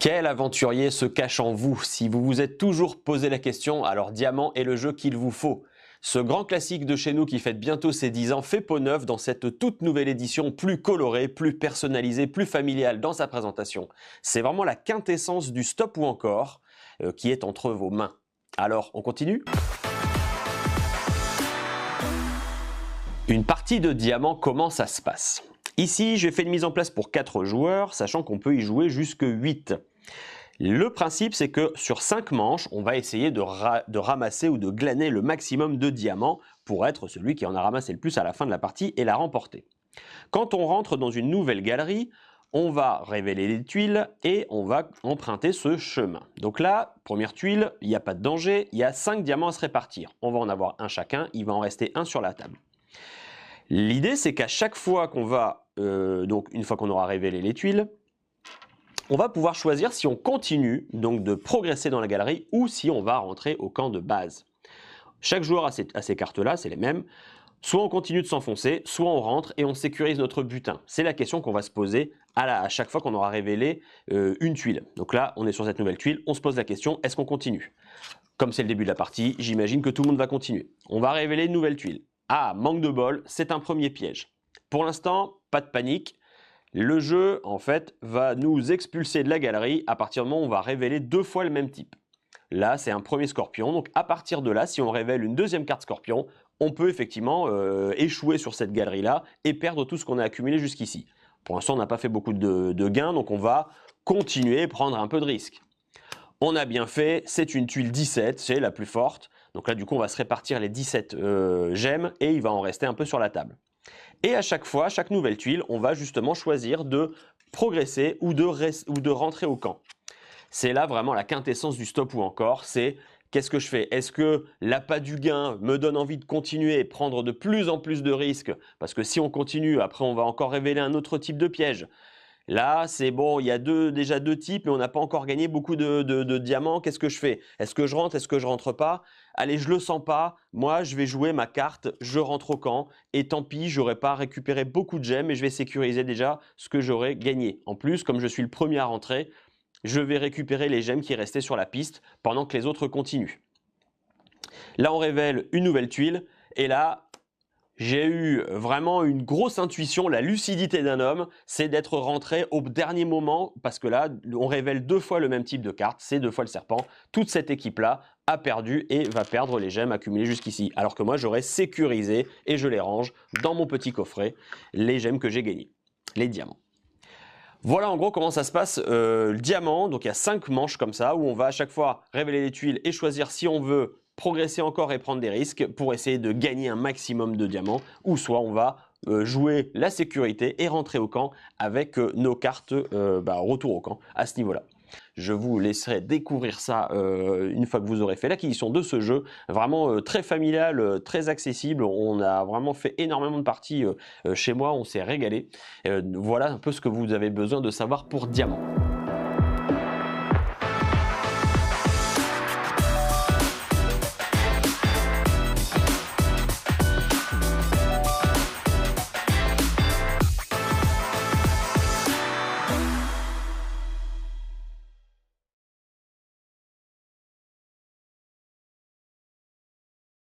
Quel aventurier se cache en vous? Si vous vous êtes toujours posé la question, alors Diamant est le jeu qu'il vous faut. Ce grand classique de chez nous qui fête bientôt ses 10 ans fait peau neuve dans cette toute nouvelle édition plus colorée, plus personnalisée, plus familiale dans sa présentation. C'est vraiment la quintessence du stop ou encore qui est entre vos mains. Alors, on continue? Une partie de Diamant, comment ça se passe? Ici, j'ai fait une mise en place pour 4 joueurs, sachant qu'on peut y jouer jusque 8. Le principe, c'est que sur 5 manches, on va essayer de ramasser ou de glaner le maximum de diamants pour être celui qui en a ramassé le plus à la fin de la partie et la remporter. Quand on rentre dans une nouvelle galerie, on va révéler les tuiles et on va emprunter ce chemin. Donc là, première tuile, il n'y a pas de danger, il y a 5 diamants à se répartir. On va en avoir un chacun, il va en rester un sur la table. L'idée, c'est qu'à chaque fois qu'on va, donc une fois qu'on aura révélé les tuiles, on va pouvoir choisir si on continue donc de progresser dans la galerie ou si on va rentrer au camp de base. Chaque joueur a ces cartes-là, c'est les mêmes. Soit on continue de s'enfoncer, soit on rentre et on sécurise notre butin. C'est la question qu'on va se poser à chaque fois qu'on aura révélé une tuile. Donc là, on est sur cette nouvelle tuile, on se pose la question, est-ce qu'on continue? Comme c'est le début de la partie, j'imagine que tout le monde va continuer. On va révéler une nouvelle tuile. Ah, manque de bol, c'est un premier piège. Pour l'instant, pas de panique. Le jeu, en fait, va nous expulser de la galerie à partir du moment où on va révéler 2 fois le même type. Là, c'est un premier scorpion. Donc, à partir de là, si on révèle une deuxième carte scorpion, on peut effectivement échouer sur cette galerie-là et perdre tout ce qu'on a accumulé jusqu'ici. Pour l'instant, on n'a pas fait beaucoup de gains, donc on va continuer et prendre un peu de risque. On a bien fait, c'est une tuile 17, c'est la plus forte. Donc là, du coup, on va se répartir les 17 gemmes et il va en rester un peu sur la table. Et à chaque fois, chaque nouvelle tuile, on va justement choisir de progresser ou de rentrer au camp. C'est là vraiment la quintessence du stop ou encore, c'est qu'est-ce que je fais? Est-ce que l'appât du gain me donne envie de continuer et prendre de plus en plus de risques? Parce que si on continue, après on va encore révéler un autre type de piège. Là, c'est bon, il y a déjà deux types, mais on n'a pas encore gagné beaucoup de diamants. Qu'est-ce que je fais? Est-ce que je rentre? Est-ce que je rentre pas? Allez, je le sens pas. Moi, je vais jouer ma carte, je rentre au camp. Et tant pis, j'aurai pas récupéré beaucoup de gemmes et je vais sécuriser déjà ce que j'aurais gagné. En plus, comme je suis le premier à rentrer, je vais récupérer les gemmes qui restaient sur la piste pendant que les autres continuent. Là, on révèle une nouvelle tuile. Et là, j'ai eu vraiment une grosse intuition, la lucidité d'un homme, c'est d'être rentré au dernier moment parce que là, on révèle 2 fois le même type de carte, c'est 2 fois le serpent. Toute cette équipe-là a perdu et va perdre les gemmes accumulées jusqu'ici. Alors que moi, j'aurais sécurisé et je les range dans mon petit coffret, les gemmes que j'ai gagnées, les diamants. Voilà en gros comment ça se passe le diamant. Donc il y a 5 manches comme ça où on va à chaque fois révéler les tuiles et choisir si on veut progresser encore et prendre des risques pour essayer de gagner un maximum de diamants, ou soit on va jouer la sécurité et rentrer au camp avec nos cartes retour au camp à ce niveau-là. Je vous laisserai découvrir ça une fois que vous aurez fait l'acquisition de ce jeu, vraiment très familial, très accessible. On a vraiment fait énormément de parties chez moi, on s'est régalé. Voilà un peu ce que vous avez besoin de savoir pour Diamant.